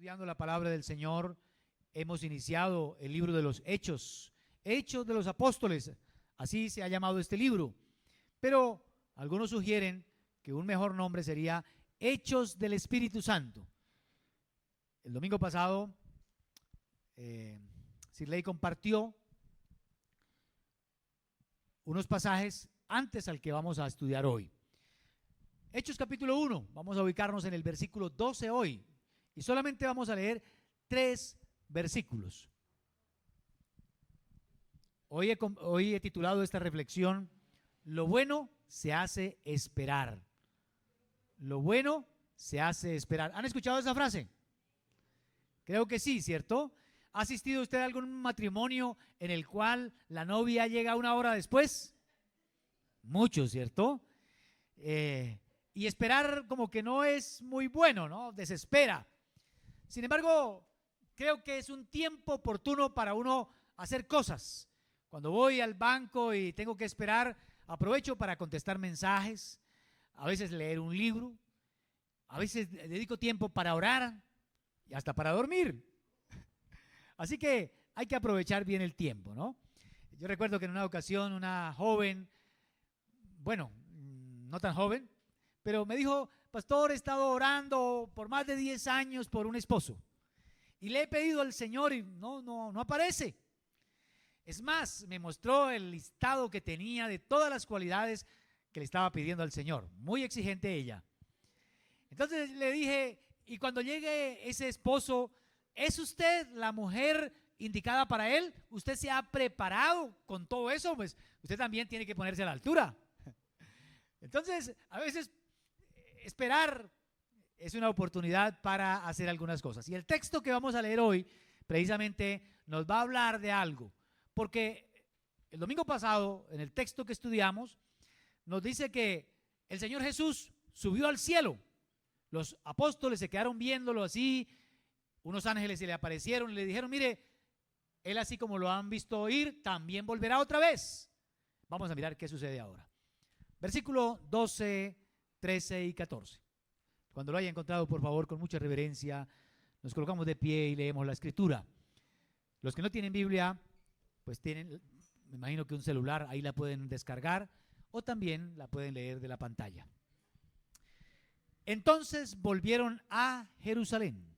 estudiando la palabra del Señor, hemos iniciado el libro de los Hechos, Hechos de los Apóstoles, así se ha llamado este libro. Pero algunos sugieren que un mejor nombre sería Hechos del Espíritu Santo. El domingo pasado, Sirley compartió unos pasajes antes al que vamos a estudiar hoy. Hechos capítulo 1, vamos a ubicarnos en el versículo 12 hoy y solamente vamos a leer 3 versículos. Hoy he titulado esta reflexión, lo bueno se hace esperar. Lo bueno se hace esperar. ¿Han escuchado esa frase? Creo que sí, ¿cierto? ¿Ha asistido usted a algún matrimonio en el cual la novia llega una hora después? Mucho, ¿cierto? Y esperar como que no es muy bueno, ¿no? Desespera. Sin embargo, creo que es un tiempo oportuno para uno hacer cosas. Cuando voy al banco y tengo que esperar, aprovecho para contestar mensajes, a veces leer un libro, a veces dedico tiempo para orar y hasta para dormir. Así que hay que aprovechar bien el tiempo, ¿no? Yo recuerdo que en una ocasión una joven, bueno, no tan joven, pero me dijo, pastor, he estado orando por más de 10 años por un esposo y le he pedido al Señor y no aparece. Es más, me mostró el listado que tenía de todas las cualidades que le estaba pidiendo al Señor. Muy exigente ella. Entonces le dije, y cuando llegue ese esposo, ¿es usted la mujer indicada para él? ¿Usted se ha preparado con todo eso? Pues usted también tiene que ponerse a la altura. Entonces, a veces esperar es una oportunidad para hacer algunas cosas. Y el texto que vamos a leer hoy precisamente nos va a hablar de algo. Porque el domingo pasado, en el texto que estudiamos, nos dice que el Señor Jesús subió al cielo. Los apóstoles se quedaron viéndolo así, unos ángeles se le aparecieron y le dijeron, mire, Él así como lo han visto ir, también volverá otra vez. Vamos a mirar qué sucede ahora. Versículo 12, 13 y 14. Cuando lo haya encontrado, por favor, con mucha reverencia, nos colocamos de pie y leemos la Escritura. Los que no tienen Biblia, pues tienen, me imagino que un celular, ahí la pueden descargar o también la pueden leer de la pantalla. Entonces volvieron a Jerusalén,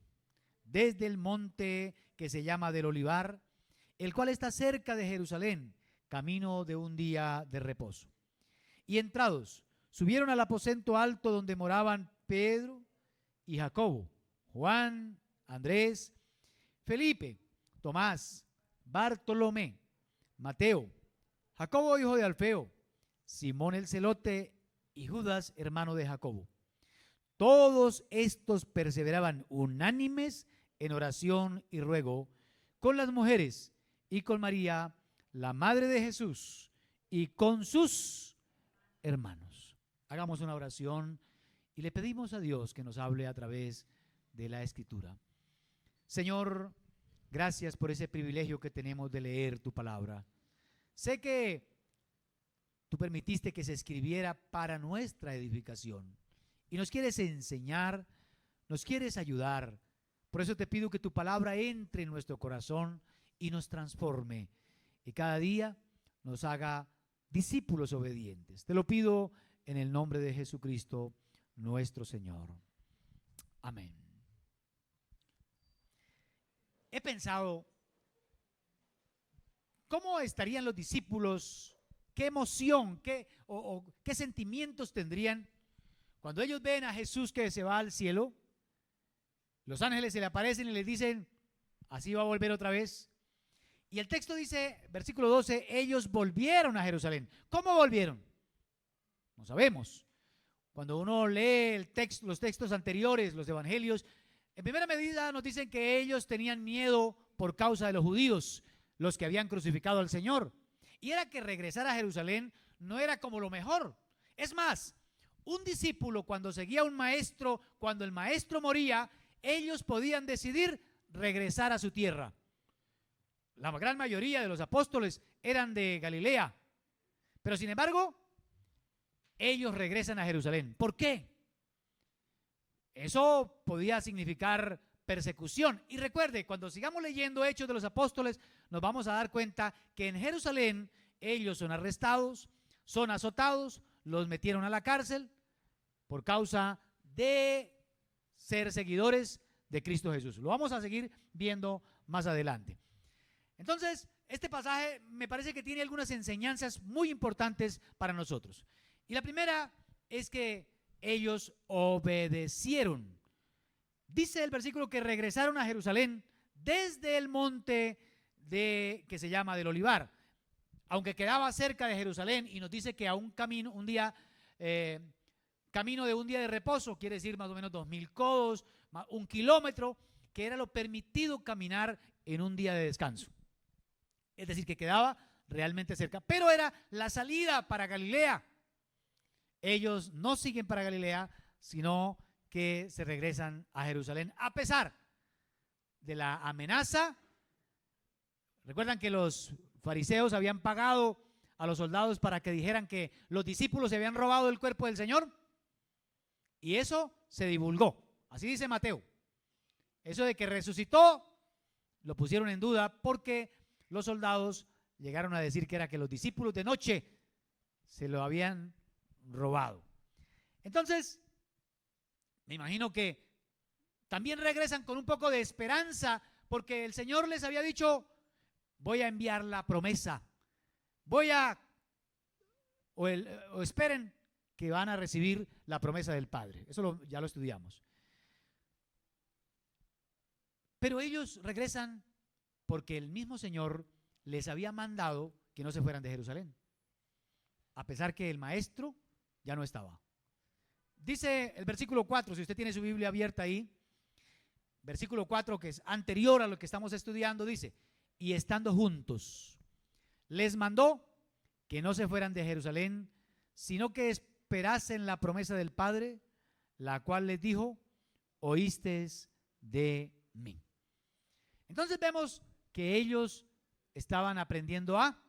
desde el monte que se llama del Olivar, el cual está cerca de Jerusalén, camino de un día de reposo. Y entrados, subieron al aposento alto donde moraban Pedro y Jacobo, Juan, Andrés, Felipe, Tomás, Bartolomé, Mateo, Jacobo hijo de Alfeo, Simón el celote y Judas hermano de Jacobo. Todos estos perseveraban unánimes en oración y ruego con las mujeres y con María, la madre de Jesús, y con sus hermanos. Hagamos una oración y le pedimos a Dios que nos hable a través de la Escritura. Señor, gracias por ese privilegio que tenemos de leer tu palabra. Sé que tú permitiste que se escribiera para nuestra edificación y nos quieres enseñar, nos quieres ayudar. Por eso te pido que tu palabra entre en nuestro corazón y nos transforme y cada día nos haga discípulos obedientes. Te lo pido en el nombre de Jesucristo, nuestro Señor. Amén. He pensado, ¿cómo estarían los discípulos? ¿Qué emoción, qué sentimientos tendrían cuando ellos ven a Jesús que se va al cielo? Los ángeles se le aparecen y les dicen, así va a volver otra vez. Y el texto dice, versículo 12, ellos volvieron a Jerusalén. ¿Cómo volvieron? No sabemos. Cuando uno lee el texto, los textos anteriores, los evangelios, en primera medida nos dicen que ellos tenían miedo por causa de los judíos, los que habían crucificado al Señor. Y era que regresar a Jerusalén no era como lo mejor. Es más, un discípulo cuando seguía a un maestro, cuando el maestro moría, ellos podían decidir regresar a su tierra. La gran mayoría de los apóstoles eran de Galilea, pero sin embargo, ellos regresan a Jerusalén. ¿Por qué? Eso podía significar persecución. Y recuerde, cuando sigamos leyendo Hechos de los Apóstoles, nos vamos a dar cuenta que en Jerusalén ellos son arrestados, son azotados, los metieron a la cárcel por causa de ser seguidores de Cristo Jesús. Lo vamos a seguir viendo más adelante. Entonces, este pasaje me parece que tiene algunas enseñanzas muy importantes para nosotros. Y la primera es que ellos obedecieron. Dice el versículo que regresaron a Jerusalén desde el monte que se llama del Olivar, aunque quedaba cerca de Jerusalén, y nos dice que a un camino, camino de un día de reposo, quiere decir más o menos 2000 codos, 1 kilómetro, que era lo permitido caminar en un día de descanso. Es decir, que quedaba realmente cerca, pero era la salida para Galilea. Ellos no siguen para Galilea, sino que se regresan a Jerusalén, a pesar de la amenaza. Recuerdan que los fariseos habían pagado a los soldados para que dijeran que los discípulos se habían robado el cuerpo del Señor, y eso se divulgó. Así dice Mateo. Eso de que resucitó lo pusieron en duda porque los soldados llegaron a decir que era que los discípulos de noche se lo habían robado. Entonces, me imagino que también regresan con un poco de esperanza, porque el Señor les había dicho: voy a enviar la promesa, o esperen que van a recibir la promesa del Padre. Eso ya lo estudiamos. Pero ellos regresan porque el mismo Señor les había mandado que no se fueran de Jerusalén, a pesar que el maestro ya no estaba. Dice el versículo 4, si usted tiene su Biblia abierta ahí, versículo 4, que es anterior a lo que estamos estudiando, dice: y estando juntos, les mandó que no se fueran de Jerusalén, sino que esperasen la promesa del Padre, la cual les dijo: oísteis de mí. Entonces vemos que ellos estaban aprendiendo a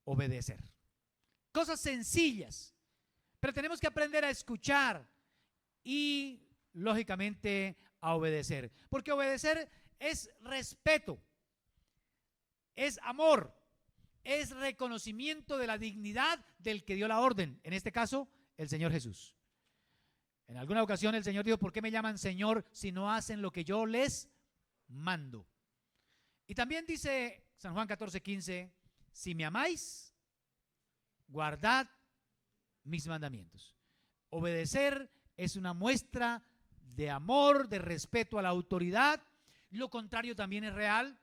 obedecer. Cosas sencillas, pero tenemos que aprender a escuchar y, lógicamente, a obedecer. Porque obedecer es respeto, es amor, es reconocimiento de la dignidad del que dio la orden, en este caso, el Señor Jesús. En alguna ocasión el Señor dijo: ¿por qué me llaman Señor si no hacen lo que yo les mando? Y también dice San Juan 14:15: si me amáis, guardad mis mandamientos. Obedecer es una muestra de amor, de respeto a la autoridad. Lo contrario también es real.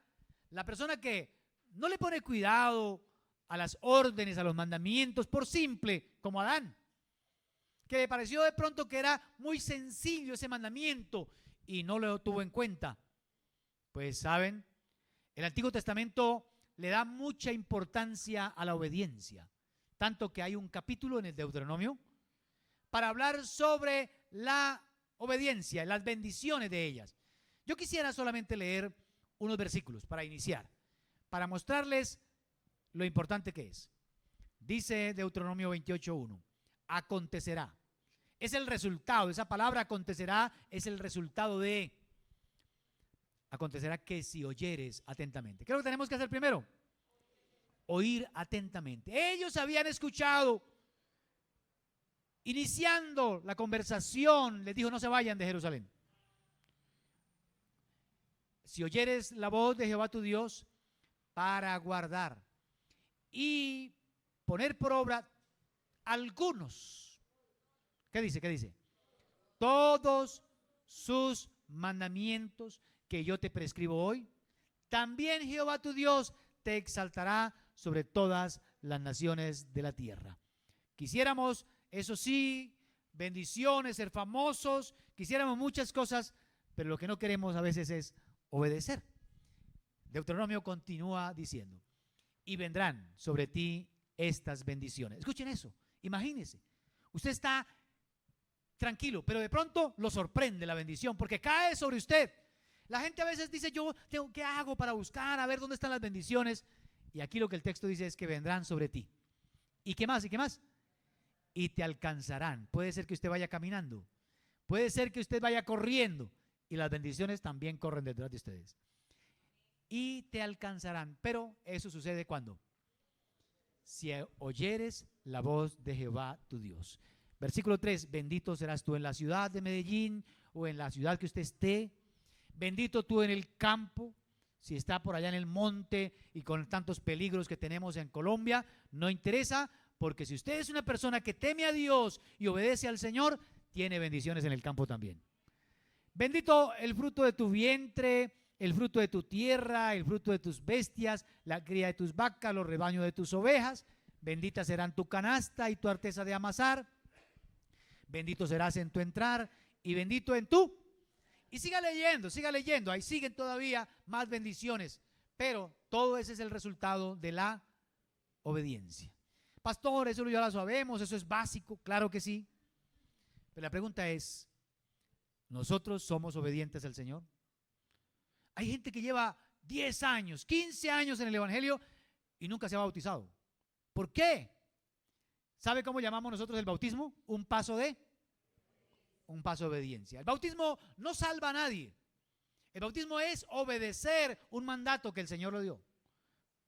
La persona que no le pone cuidado a las órdenes, a los mandamientos, por simple, como Adán, que le pareció de pronto que era muy sencillo ese mandamiento y no lo tuvo en cuenta. Pues saben, el Antiguo Testamento le da mucha importancia a la obediencia, tanto que hay un capítulo en el Deuteronomio para hablar sobre la obediencia, las bendiciones de ellas. Yo quisiera solamente leer unos versículos para iniciar, para mostrarles lo importante que es. Dice Deuteronomio 28:1: acontecerá. Es el resultado, esa palabra acontecerá es el resultado de. Acontecerá que si oyeres atentamente. ¿Qué es lo que tenemos que hacer primero? Oír atentamente. Ellos habían escuchado. Iniciando la conversación, les dijo: no se vayan de Jerusalén. Si oyeres la voz de Jehová tu Dios para guardar y poner por obra algunos. ¿Qué dice? ¿Qué dice? Todos sus mandamientos que yo te prescribo hoy, también Jehová tu Dios te exaltará sobre todas las naciones de la tierra. Quisiéramos, eso sí, bendiciones, ser famosos, quisiéramos muchas cosas, pero lo que no queremos a veces es obedecer. Deuteronomio continúa diciendo: y vendrán sobre ti estas bendiciones. Escuchen eso, imagínense, usted está tranquilo, pero de pronto lo sorprende la bendición, porque cae sobre usted. La gente a veces dice: ¿qué hago para buscar, a ver dónde están las bendiciones? Y aquí lo que el texto dice es que vendrán sobre ti. ¿Y qué más? ¿Y qué más? Y te alcanzarán. Puede ser que usted vaya caminando, puede ser que usted vaya corriendo y las bendiciones también corren detrás de ustedes. Y te alcanzarán. Pero eso sucede cuando si oyeres la voz de Jehová tu Dios. Versículo 3, bendito serás tú en la ciudad de Medellín o en la ciudad que usted esté. Bendito tú en el campo, si está por allá en el monte y con tantos peligros que tenemos en Colombia, no interesa, porque si usted es una persona que teme a Dios y obedece al Señor, tiene bendiciones en el campo también. Bendito el fruto de tu vientre, el fruto de tu tierra, el fruto de tus bestias, la cría de tus vacas, los rebaños de tus ovejas. Benditas serán tu canasta y tu arteza de amasar. Bendito serás en tu entrar y bendito en tu. Y siga leyendo, ahí siguen todavía más bendiciones. Pero todo ese es el resultado de la obediencia. Pastor, eso ya lo sabemos, eso es básico, claro que sí. Pero la pregunta es, ¿nosotros somos obedientes al Señor? Hay gente que lleva 10 años, 15 años en el Evangelio y nunca se ha bautizado. ¿Por qué? ¿Sabe cómo llamamos nosotros el bautismo? Un paso de obediencia. El bautismo no salva a nadie. El bautismo es obedecer un mandato que el Señor lo dio.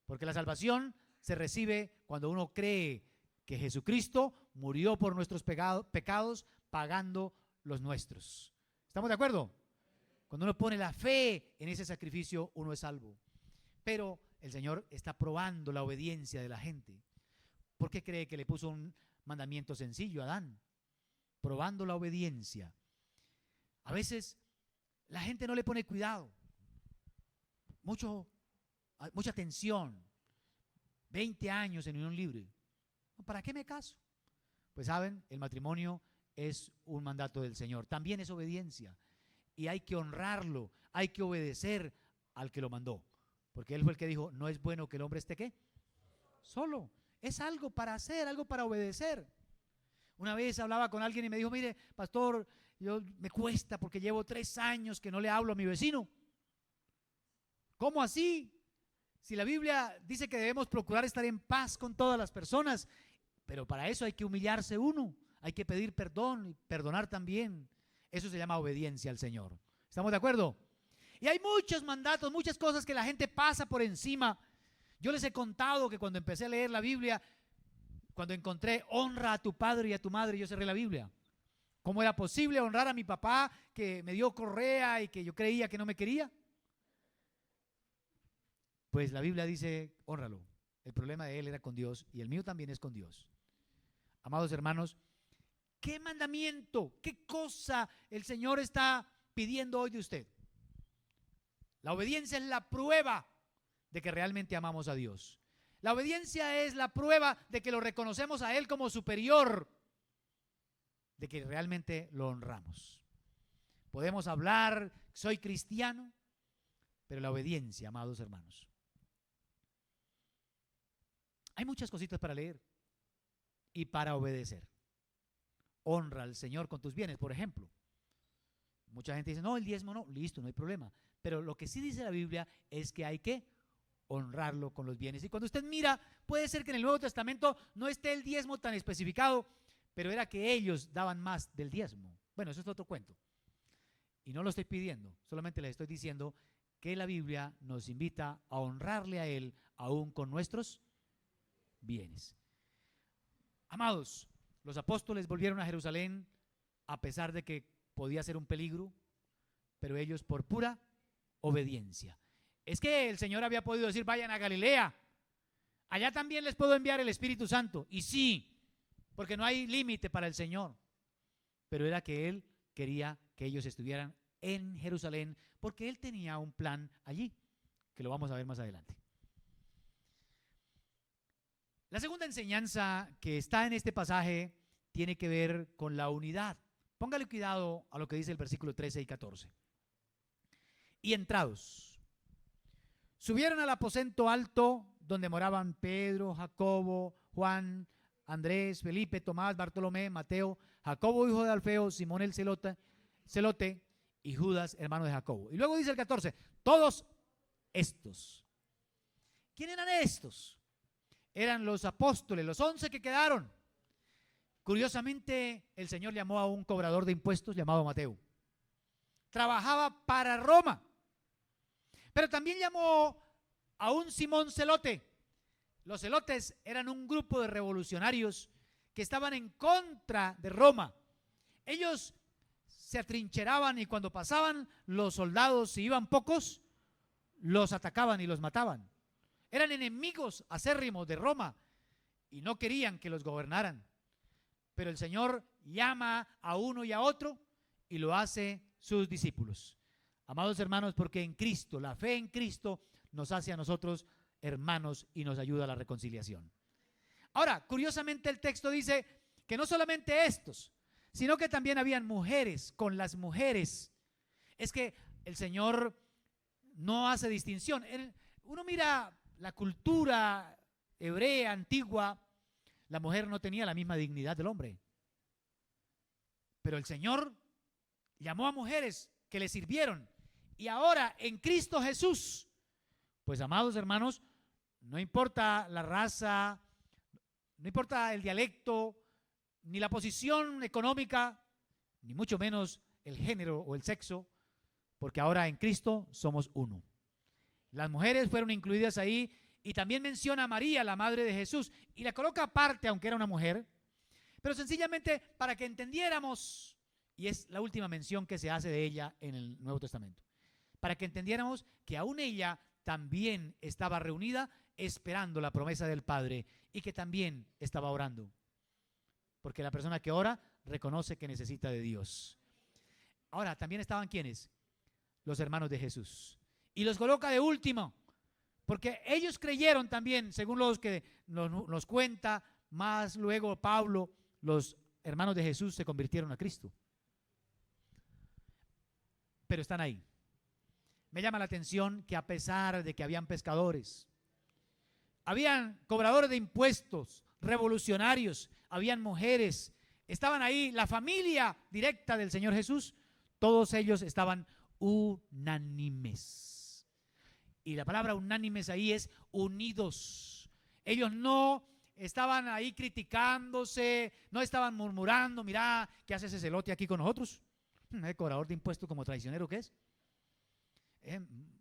Porque la salvación se recibe cuando uno cree que Jesucristo murió por nuestros pecados pagando los nuestros. ¿Estamos de acuerdo? Cuando uno pone la fe en ese sacrificio, uno es salvo. Pero el Señor está probando la obediencia de la gente. ¿Por qué cree que le puso un mandamiento sencillo a Adán? Probando la obediencia. A veces la gente no le pone cuidado, mucha atención. 20 años en unión libre. ¿Para qué me caso? Pues saben, el matrimonio es un mandato del Señor, también es obediencia. Y hay que honrarlo, hay que obedecer al que lo mandó. Porque Él fue el que dijo, no es bueno que el hombre esté ¿qué? Solo. Es algo para hacer, algo para obedecer. Una vez hablaba con alguien y me dijo, mire, pastor, me cuesta porque llevo 3 años que no le hablo a mi vecino. ¿Cómo así? Si la Biblia dice que debemos procurar estar en paz con todas las personas, pero para eso hay que humillarse uno, hay que pedir perdón y perdonar también. Eso se llama obediencia al Señor. ¿Estamos de acuerdo? Y hay muchos mandatos, muchas cosas que la gente pasa por encima. Yo les he contado que cuando empecé a leer la Biblia, cuando encontré honra a tu padre y a tu madre, yo cerré la Biblia. ¿Cómo era posible honrar a mi papá que me dio correa y que yo creía que no me quería? Pues la Biblia dice, hónralo. El problema de él era con Dios y el mío también es con Dios. Amados hermanos, ¿qué mandamiento, qué cosa el Señor está pidiendo hoy de usted? La obediencia es la prueba de que realmente amamos a Dios. La obediencia es la prueba de que lo reconocemos a Él como superior, de que realmente lo honramos. Podemos hablar, soy cristiano, pero la obediencia, amados hermanos. Hay muchas cositas para leer y para obedecer. Honra al Señor con tus bienes, por ejemplo. Mucha gente dice, no, el diezmo no, listo, no hay problema. Pero lo que sí dice la Biblia es que hay que honrarlo con los bienes. Y cuando usted mira, puede ser que en el Nuevo Testamento no esté el diezmo tan especificado, pero era que ellos daban más del diezmo. Bueno, eso es otro cuento. Y no lo estoy pidiendo, solamente les estoy diciendo que la Biblia nos invita a honrarle a Él aún con nuestros bienes. Amados, los apóstoles volvieron a Jerusalén a pesar de que podía ser un peligro, pero ellos por pura obediencia. Es que el Señor había podido decir, vayan a Galilea, allá también les puedo enviar el Espíritu Santo. Y sí, porque no hay límite para el Señor, pero era que Él quería que ellos estuvieran en Jerusalén, porque Él tenía un plan allí, que lo vamos a ver más adelante. La segunda enseñanza que está en este pasaje tiene que ver con la unidad. Póngale cuidado a lo que dice el versículo 13 y 14. Y entrados, subieron al aposento alto donde moraban Pedro, Jacobo, Juan, Andrés, Felipe, Tomás, Bartolomé, Mateo, Jacobo hijo de Alfeo, Simón el celote y Judas hermano de Jacobo. Y luego dice el 14, todos estos. ¿Quién eran estos? Eran los apóstoles, los 11 que quedaron. Curiosamente, el Señor llamó a un cobrador de impuestos llamado Mateo. trabajaba para Roma. Pero también llamó a un Simón Celote. Los celotes eran un grupo de revolucionarios que estaban en contra de Roma. Ellos se atrincheraban y cuando pasaban los soldados, si iban pocos, los atacaban y los mataban. Eran enemigos acérrimos de Roma y no querían que los gobernaran. Pero el Señor llama a uno y a otro y lo hace sus discípulos. Amados hermanos, porque en Cristo, la fe en Cristo nos hace a nosotros hermanos y nos ayuda a la reconciliación. Ahora, curiosamente el texto dice que no solamente estos, sino que también habían mujeres con las mujeres. Es que el Señor no hace distinción. Uno mira la cultura hebrea antigua, la mujer no tenía la misma dignidad del hombre. Pero el Señor llamó a mujeres que le sirvieron. Y ahora en Cristo Jesús, pues amados hermanos, no importa la raza, no importa el dialecto, ni la posición económica, ni mucho menos el género o el sexo, porque ahora en Cristo somos uno. Las mujeres fueron incluidas ahí y también menciona a María, la madre de Jesús, y la coloca aparte, aunque era una mujer, pero sencillamente para que entendiéramos, y es la última mención que se hace de ella en el Nuevo Testamento, para que entendiéramos que aún ella también estaba reunida esperando la promesa del Padre y que también estaba orando. Porque la persona que ora reconoce que necesita de Dios. Ahora, también estaban ¿quiénes? Los hermanos de Jesús. Y los coloca de último, porque ellos creyeron también, según los que nos cuenta más luego Pablo, los hermanos de Jesús se convirtieron a Cristo. Pero están ahí. Me llama la atención que a pesar de que habían pescadores, habían cobradores de impuestos, revolucionarios, habían mujeres, estaban ahí la familia directa del Señor Jesús, todos ellos estaban unánimes. Y la palabra unánimes ahí es unidos. Ellos no estaban ahí criticándose, no estaban murmurando, mira, ¿qué hace ese celote aquí con nosotros? El cobrador de impuestos como traicionero que es.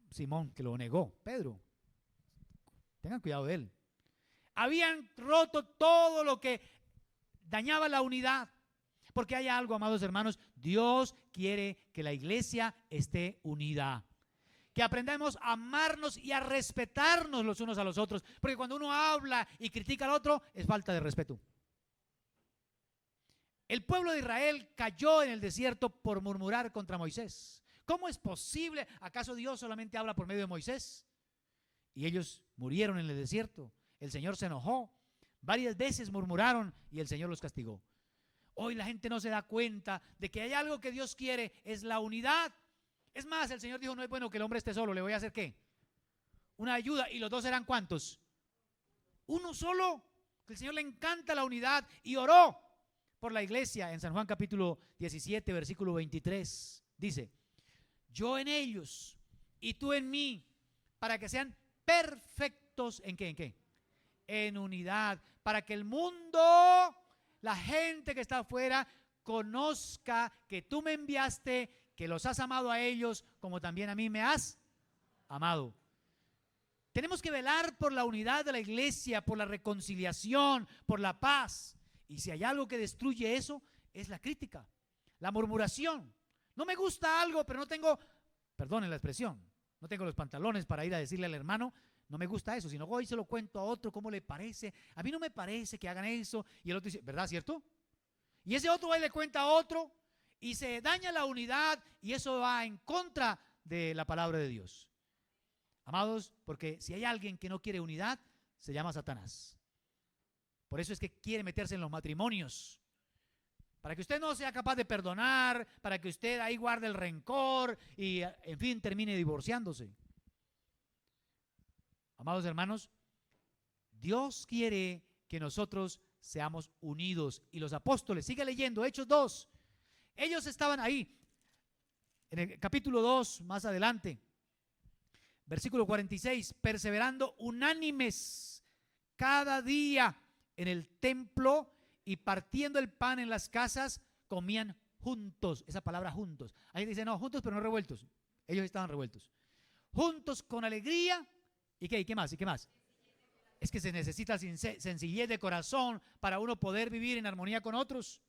Simón, que lo negó, Pedro. Tengan cuidado de él. Habían roto todo lo que dañaba la unidad. Porque hay algo, amados hermanos, Dios quiere que la iglesia esté unida. Que aprendamos a amarnos y a respetarnos los unos a los otros. Porque cuando uno habla y critica al otro, es falta de respeto. El pueblo de Israel cayó en el desierto por murmurar contra Moisés. ¿Cómo es posible? ¿Acaso Dios solamente habla por medio de Moisés? Y ellos murieron en el desierto. El Señor se enojó. Varias veces murmuraron y el Señor los castigó. Hoy la gente no se da cuenta de que hay algo que Dios quiere, es la unidad. Es más, el Señor dijo, no es bueno que el hombre esté solo, le voy a hacer ¿qué? Una ayuda. ¿Y los dos eran cuántos? Uno solo. Que el Señor le encanta la unidad y oró por la iglesia en San Juan capítulo 17, versículo 23. Dice, yo en ellos y tú en mí, para que sean perfectos ¿en qué? ¿En qué? En unidad, para que el mundo, la gente que está afuera, conozca que tú me enviaste, que los has amado a ellos, como también a mí me has amado. Tenemos que velar por la unidad de la iglesia, por la reconciliación, por la paz. Y si hay algo que destruye eso, es la crítica, la murmuración. No me gusta algo, pero no tengo, perdonen la expresión, no tengo los pantalones para ir a decirle al hermano, no me gusta eso, sino hoy se lo cuento a otro, ¿cómo le parece? A mí no me parece que hagan eso. Y el otro dice, ¿verdad, cierto? Y ese otro va y le cuenta a otro y se daña la unidad y eso va en contra de la palabra de Dios. Amados, porque si hay alguien que no quiere unidad, se llama Satanás. Por eso es que quiere meterse en los matrimonios. Para que usted no sea capaz de perdonar, para que usted ahí guarde el rencor y, en fin, termine divorciándose. Amados hermanos, Dios quiere que nosotros seamos unidos. Y los apóstoles, sigue leyendo, Hechos 2. Ellos estaban ahí, en el capítulo 2, más adelante, versículo 46, perseverando unánimes cada día en el templo y partiendo el pan en las casas, comían juntos, esa palabra juntos. Ahí dice, no, juntos pero no revueltos. Ellos estaban revueltos. Juntos con alegría. ¿Y qué? ¿Y qué más? ¿Y qué más? Es que se necesita sencillez de corazón para uno poder vivir en armonía con otros.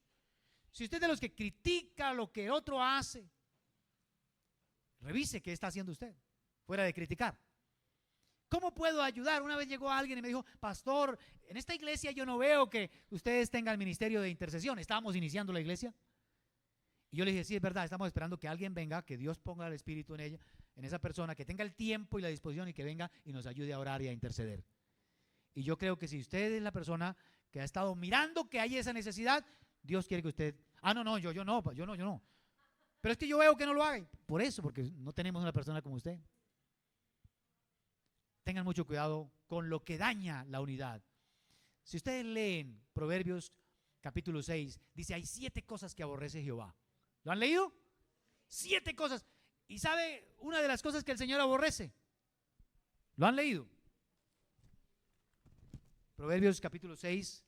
Si usted es de los que critica lo que otro hace, revise qué está haciendo usted, fuera de criticar. ¿Cómo puedo ayudar? Una vez llegó alguien y me dijo, pastor, en esta iglesia yo no veo que ustedes tengan ministerio de intercesión. Estábamos iniciando la iglesia. Y yo le dije, sí, es verdad, estamos esperando que alguien venga, que Dios ponga el Espíritu en ella, en esa persona, que tenga el tiempo y la disposición y que venga y nos ayude a orar y a interceder. Y yo creo que si usted es la persona que ha estado mirando que hay esa necesidad, Dios quiere que usted, yo no. Pero es que yo veo que no lo haga. Por eso, porque no tenemos una persona como usted. Tengan mucho cuidado con lo que daña la unidad. Si ustedes leen Proverbios capítulo 6, dice, hay 7 cosas que aborrece Jehová. ¿Lo han leído? 7 cosas. ¿Y sabe una de las cosas que el Señor aborrece? ¿Lo han leído? Proverbios capítulo 6.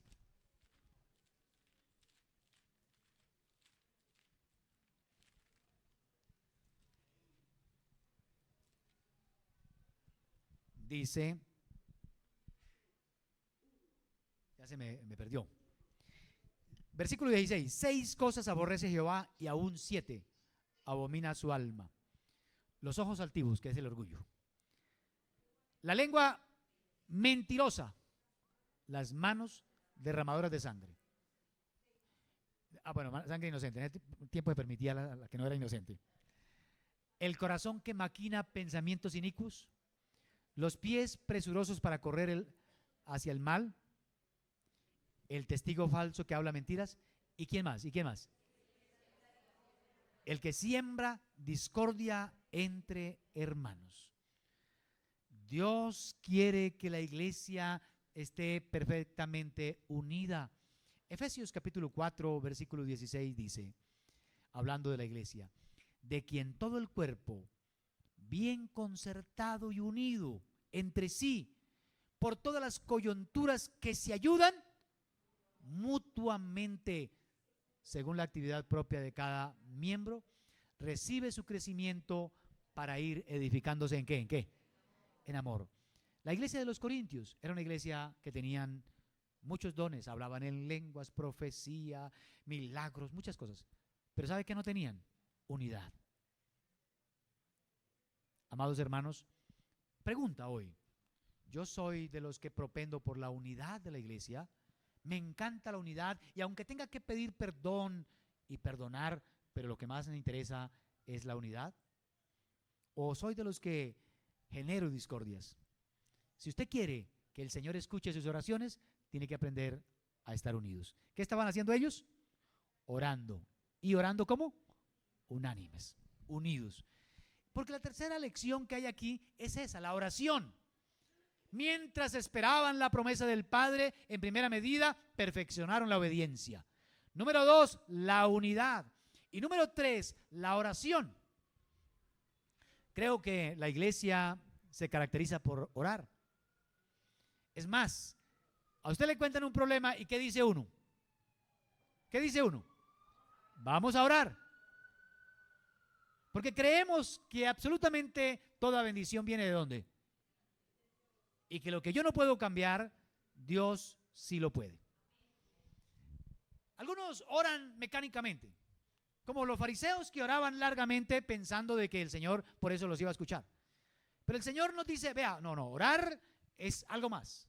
Dice, ya se me perdió. Versículo 16, 6 cosas aborrece Jehová y aún 7 abomina su alma. Los ojos altivos, que es el orgullo. La lengua mentirosa. Las manos derramadoras de sangre. Bueno, sangre inocente. En este tiempo se permitía la que no era inocente. El corazón que maquina pensamientos inicuos. Los pies presurosos para correr hacia el mal. El testigo falso que habla mentiras. ¿Y quién más? ¿Y quién más? El que siembra discordia entre hermanos. Dios quiere que la iglesia esté perfectamente unida. Efesios capítulo 4, versículo 16 dice, hablando de la iglesia, de quien todo el cuerpo, bien concertado y unido entre sí, por todas las coyunturas que se ayudan mutuamente, según la actividad propia de cada miembro, recibe su crecimiento para ir edificándose ¿en qué? ¿En qué? En amor. La iglesia de los Corintios era una iglesia que tenían muchos dones, hablaban en lenguas, profecía, milagros, muchas cosas. Pero ¿sabe qué no tenían? Unidad. Amados hermanos, pregunta hoy. Yo soy de los que propendo por la unidad de la iglesia. Me encanta la unidad y aunque tenga que pedir perdón y perdonar, pero lo que más me interesa es la unidad. ¿O soy de los que genero discordias? Si usted quiere que el Señor escuche sus oraciones, tiene que aprender a estar unidos. ¿Qué estaban haciendo ellos? Orando. ¿Y orando cómo? Unánimes, unidos. Porque la tercera lección que hay aquí es esa, la oración. Mientras esperaban la promesa del Padre, en primera medida, perfeccionaron la obediencia. Número 2, la unidad. Y número 3, la oración. Creo que la iglesia se caracteriza por orar. Es más, a usted le cuentan un problema y ¿qué dice uno? ¿Qué dice uno? Vamos a orar. Porque creemos que absolutamente toda bendición viene ¿de dónde? Y que lo que yo no puedo cambiar, Dios sí lo puede. Algunos oran mecánicamente, como los fariseos que oraban largamente pensando de que el Señor por eso los iba a escuchar. Pero el Señor nos dice, vea, no, orar es algo más.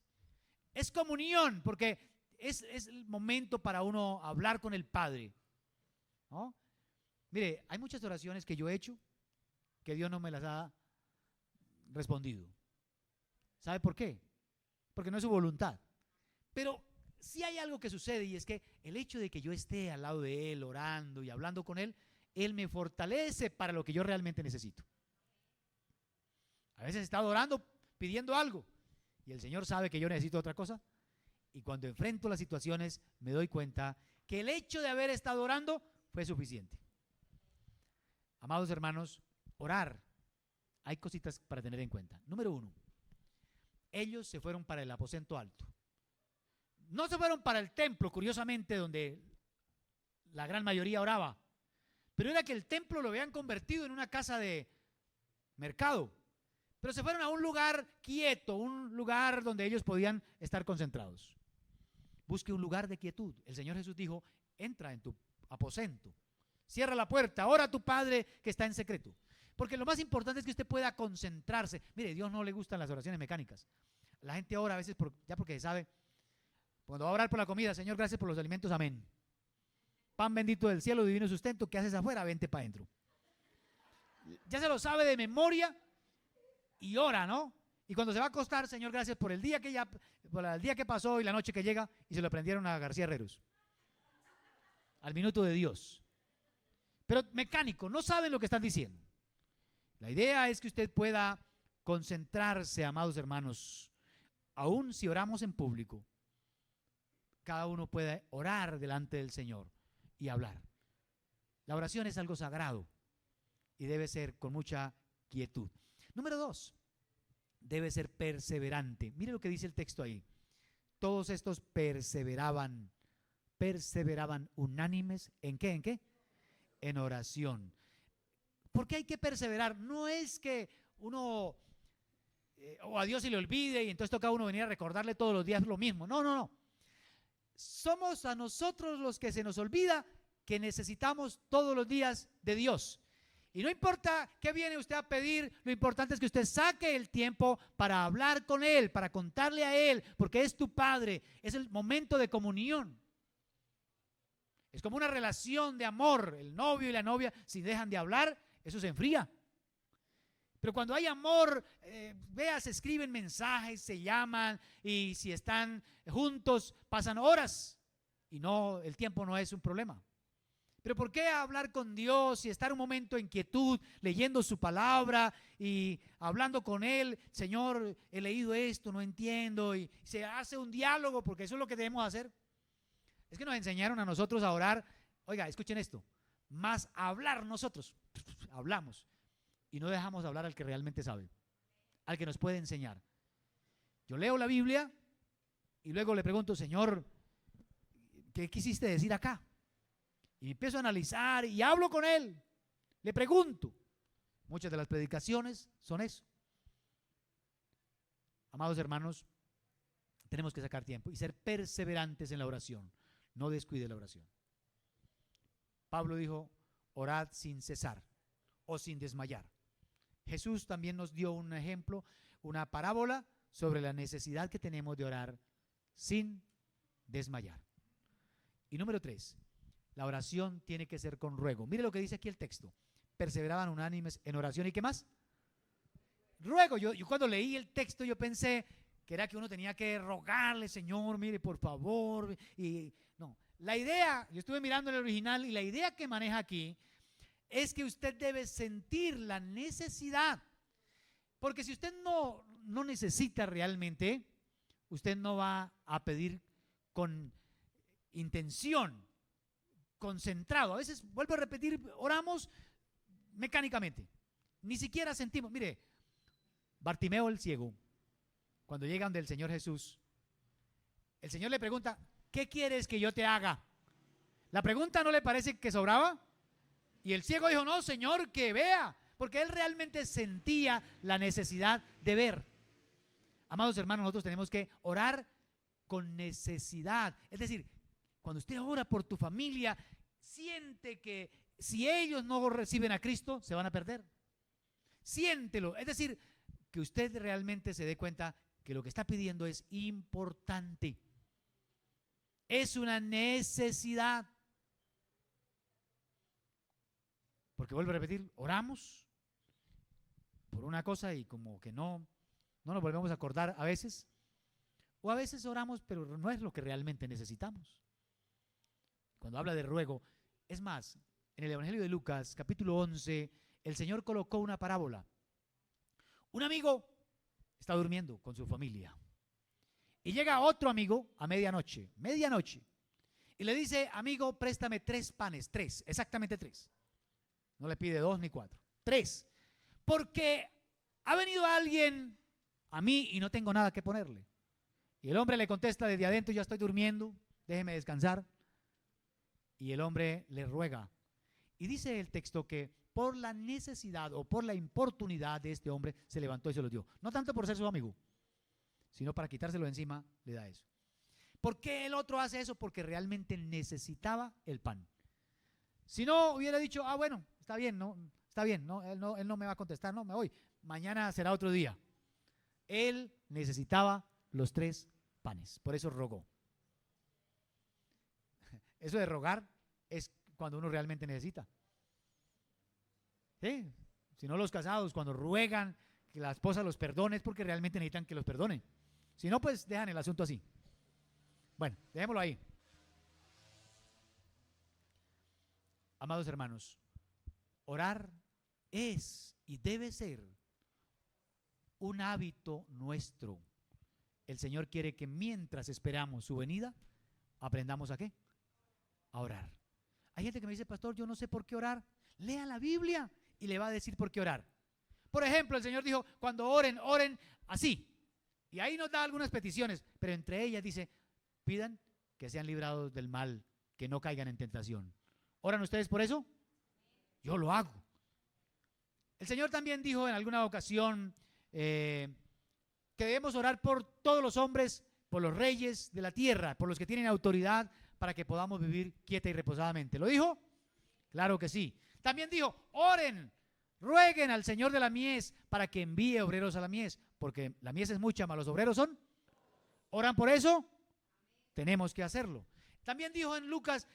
Es comunión, porque es el momento para uno hablar con el Padre, ¿no? Mire, hay muchas oraciones que yo he hecho que Dios no me las ha respondido. ¿Sabe por qué? Porque no es su voluntad. Pero sí hay algo que sucede y es que el hecho de que yo esté al lado de Él orando y hablando con Él, Él me fortalece para lo que yo realmente necesito. A veces he estado orando pidiendo algo y el Señor sabe que yo necesito otra cosa y cuando enfrento las situaciones me doy cuenta que el hecho de haber estado orando fue suficiente. Amados hermanos, orar, hay cositas para tener en cuenta. Número 1, ellos se fueron para el aposento alto. No se fueron para el templo, curiosamente, donde la gran mayoría oraba, pero era que el templo lo habían convertido en una casa de mercado. Pero se fueron a un lugar quieto, un lugar donde ellos podían estar concentrados. Busque un lugar de quietud. El Señor Jesús dijo, entra en tu aposento, cierra la puerta, ora a tu Padre que está en secreto. Porque lo más importante es que usted pueda concentrarse. Mire, a Dios no le gustan las oraciones mecánicas. La gente ora a veces ya porque sabe, cuando va a orar por la comida, Señor, gracias por los alimentos, amén. Pan bendito del cielo, divino sustento, ¿qué haces afuera? Vente para adentro. Ya se lo sabe de memoria y ora, ¿no? Y cuando se va a acostar, Señor, gracias por el día que pasó y la noche que llega, y se lo prendieron a García Herreros. Al minuto de Dios. Pero mecánico, no saben lo que están diciendo. La idea es que usted pueda concentrarse, amados hermanos, aun si oramos en público. Cada uno puede orar delante del Señor y hablar. La oración es algo sagrado y debe ser con mucha quietud. Número 2, debe ser perseverante. Mire lo que dice el texto ahí. Todos estos perseveraban unánimes. ¿En qué? ¿En qué? En oración. ¿Por qué hay que perseverar? No es que uno o a Dios se le olvide y entonces toca a uno venir a recordarle todos los días lo mismo. No, no, no. Somos a nosotros los que se nos olvida que necesitamos todos los días de Dios. Y no importa qué viene usted a pedir, lo importante es que usted saque el tiempo para hablar con Él, para contarle a Él, porque es tu Padre, es el momento de comunión. Es como una relación de amor, el novio y la novia, si dejan de hablar, eso se enfría. Pero cuando hay amor, vea, se escriben mensajes, se llaman, y si están juntos, pasan horas, y no, el tiempo no es un problema. Pero ¿por qué hablar con Dios y estar un momento en quietud, leyendo su palabra y hablando con Él? Señor, he leído esto, no entiendo, y se hace un diálogo, porque eso es lo que debemos hacer. Es que nos enseñaron a nosotros a orar. Oiga, escuchen esto, más hablar nosotros, hablamos, y no dejamos hablar al que realmente sabe, al que nos puede enseñar. Yo leo la Biblia y luego le pregunto, Señor, ¿qué quisiste decir acá? Y empiezo a analizar y hablo con Él, le pregunto. Muchas de las predicaciones son eso. Amados hermanos, tenemos que sacar tiempo y ser perseverantes en la oración. No descuide la oración. Pablo dijo, orad sin cesar o sin desmayar. Jesús también nos dio un ejemplo, una parábola sobre la necesidad que tenemos de orar sin desmayar. Y número 3, la oración tiene que ser con ruego. Mire lo que dice aquí el texto. Perseveraban unánimes en oración. ¿Y qué más? Ruego. Yo cuando leí el texto yo pensé que era que uno tenía que rogarle, Señor, mire, por favor. Y no, la idea, yo estuve mirando el original y la idea que maneja aquí es que usted debe sentir la necesidad. Porque si usted no necesita realmente, usted no va a pedir con intención, concentrado. A veces, vuelvo a repetir, oramos mecánicamente. Ni siquiera sentimos. Mire, Bartimeo el ciego, cuando llegan del Señor Jesús, el Señor le pregunta, ¿qué quieres que yo te haga? ¿La pregunta no le parece que sobraba? Y el ciego dijo, no, Señor, que vea, porque él realmente sentía la necesidad de ver. Amados hermanos, nosotros tenemos que orar con necesidad. Es decir, cuando usted ora por tu familia, siente que si ellos no reciben a Cristo, se van a perder. Siéntelo. Es decir, que usted realmente se dé cuenta que lo que está pidiendo es importante. Es una necesidad. Porque vuelvo a repetir, oramos por una cosa y como que no nos volvemos a acordar a veces. O a veces oramos, pero no es lo que realmente necesitamos. Cuando habla de ruego, es más, en el Evangelio de Lucas, capítulo 11, el Señor colocó una parábola. Un amigo está durmiendo con su familia y llega otro amigo a medianoche, y le dice, amigo, préstame 3 panes, exactamente 3. No le pide 2 ni 4, 3, porque ha venido alguien a mí y no tengo nada que ponerle. Y el hombre le contesta desde adentro, ya estoy durmiendo, déjeme descansar. Y el hombre le ruega Y dice el texto que por la necesidad o por la importunidad de este hombre se levantó y se los dio. No tanto por ser su amigo, sino para quitárselo de encima, le da eso. ¿Por qué el otro hace eso? Porque realmente necesitaba el pan. Si no, hubiera dicho, ah, bueno, está bien, no, está bien, no, él no me va a contestar, no, me voy. Mañana será otro día. Él necesitaba los 3 panes, por eso rogó. Eso de rogar es cuando uno realmente necesita. ¿Sí? Si no, los casados cuando ruegan que la esposa los perdone es porque realmente necesitan que los perdone. Si no, pues dejan el asunto así. Bueno, dejémoslo ahí. Amados hermanos, orar es y debe ser un hábito nuestro. El Señor quiere que mientras esperamos su venida, aprendamos ¿a qué? A orar. Hay gente que me dice, pastor, yo no sé por qué orar. Lea la Biblia y le va a decir por qué orar. Por ejemplo, el Señor dijo, cuando oren, oren así. Y ahí nos da algunas peticiones, pero entre ellas dice, pidan que sean librados del mal, que no caigan en tentación. ¿Oran ustedes por eso? Yo lo hago. El Señor también dijo en alguna ocasión que debemos orar por todos los hombres, por los reyes de la tierra, por los que tienen autoridad, para que podamos vivir quieta y reposadamente. ¿Lo dijo? Claro que sí. También dijo, oren, rueguen al Señor de la mies para que envíe obreros a la mies, porque la mies es mucha, mas los obreros son. ¿Oran por eso? Tenemos que hacerlo. También dijo en Lucas,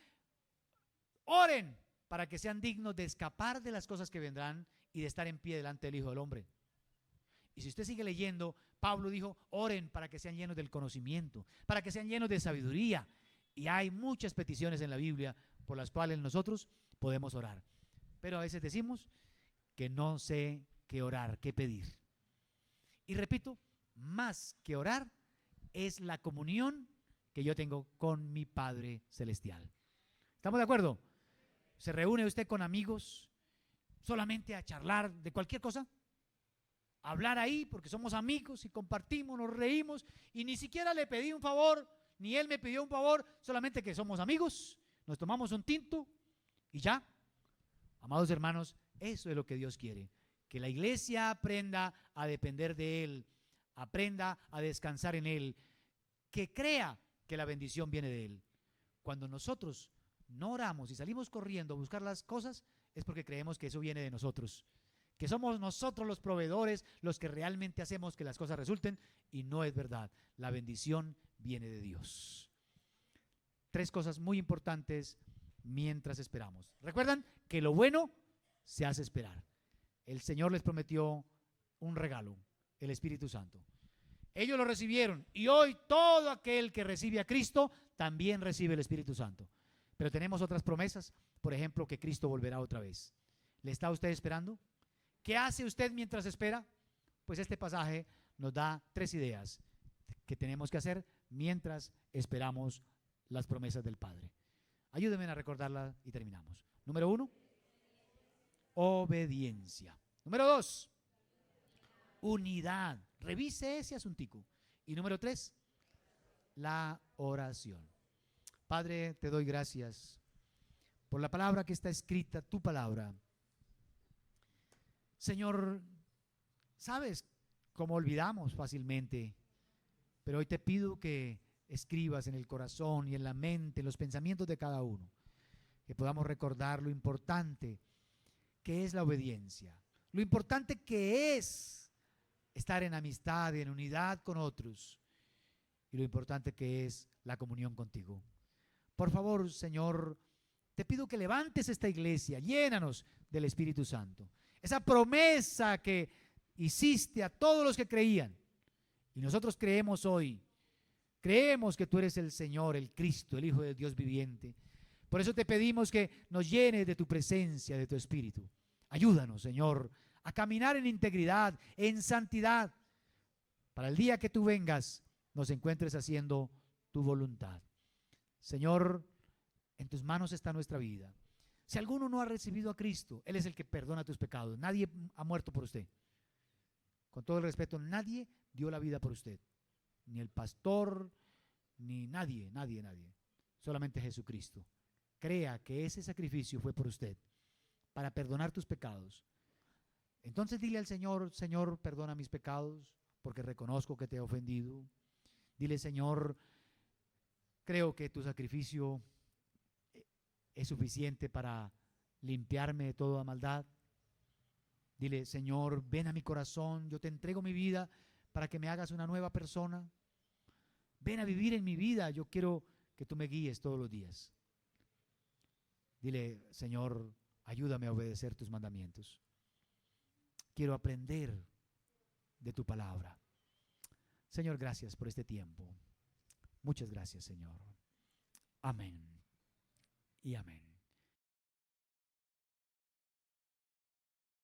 oren para que sean dignos de escapar de las cosas que vendrán y de estar en pie delante del Hijo del Hombre. Y si usted sigue leyendo, Pablo dijo, oren para que sean llenos del conocimiento, para que sean llenos de sabiduría. Y hay muchas peticiones en la Biblia por las cuales nosotros podemos orar. Pero a veces decimos que no sé qué orar, qué pedir. Y repito, más que orar es la comunión que yo tengo con mi Padre Celestial. ¿Estamos de acuerdo? ¿Se reúne usted con amigos solamente a charlar de cualquier cosa? Hablar ahí porque somos amigos y compartimos, nos reímos y ni siquiera le pedí un favor, ni él me pidió un favor, solamente que somos amigos, nos tomamos un tinto y ya. Amados hermanos, eso es lo que Dios quiere, que la iglesia aprenda a depender de Él, aprenda a descansar en Él, que crea que la bendición viene de Él. Cuando nosotros no oramos y salimos corriendo a buscar las cosas, es porque creemos que eso viene de nosotros, que somos nosotros los proveedores, los que realmente hacemos que las cosas resulten, y no es verdad. La bendición viene de Dios. 3 cosas muy importantes mientras esperamos. ¿Recuerdan? Que lo bueno se hace esperar. El Señor les prometió un regalo, el Espíritu Santo. Ellos lo recibieron y hoy todo aquel que recibe a Cristo también recibe el Espíritu Santo. Pero tenemos otras promesas, por ejemplo, que Cristo volverá otra vez. ¿Le está usted esperando? ¿Qué hace usted mientras espera? Pues este pasaje nos da 3 ideas que tenemos que hacer mientras esperamos las promesas del Padre. Ayúdenme a recordarlas y terminamos. Número 1, obediencia. Número 2, unidad. Revise ese asuntico. Y número 3, la oración. Padre, te doy gracias por la palabra que está escrita, tu palabra. Señor, sabes cómo olvidamos fácilmente, pero hoy te pido que escribas en el corazón y en la mente, en los pensamientos de cada uno, que podamos recordar lo importante que es la obediencia, lo importante que es estar en amistad y en unidad con otros, y lo importante que es la comunión contigo. Por favor, Señor, te pido que levantes esta iglesia, llénanos del Espíritu Santo. Esa promesa que hiciste a todos los que creían, y nosotros creemos hoy, creemos que tú eres el Señor, el Cristo, el Hijo de Dios viviente. Por eso te pedimos que nos llenes de tu presencia, de tu Espíritu. Ayúdanos, Señor, a caminar en integridad, en santidad, para el día que tú vengas nos encuentres haciendo tu voluntad. Señor, en tus manos está nuestra vida. Si alguno no ha recibido a Cristo, Él es el que perdona tus pecados. Nadie ha muerto por usted. Con todo el respeto, nadie dio la vida por usted. Ni el pastor, ni nadie. Solamente Jesucristo. Crea que ese sacrificio fue por usted. para perdonar tus pecados. Entonces dile al Señor: Señor, perdona mis pecados, porque reconozco que te he ofendido. Dile: Señor, creo que tu sacrificio es suficiente para limpiarme de toda maldad. Dile: Señor, ven a mi corazón, yo te entrego mi vida para que me hagas una nueva persona. Ven a vivir en mi vida, yo quiero que tú me guíes todos los días. Dile: Señor, ayúdame a obedecer tus mandamientos. Quiero aprender de tu palabra. Señor, gracias por este tiempo. Muchas gracias, Señor. Amén y amén.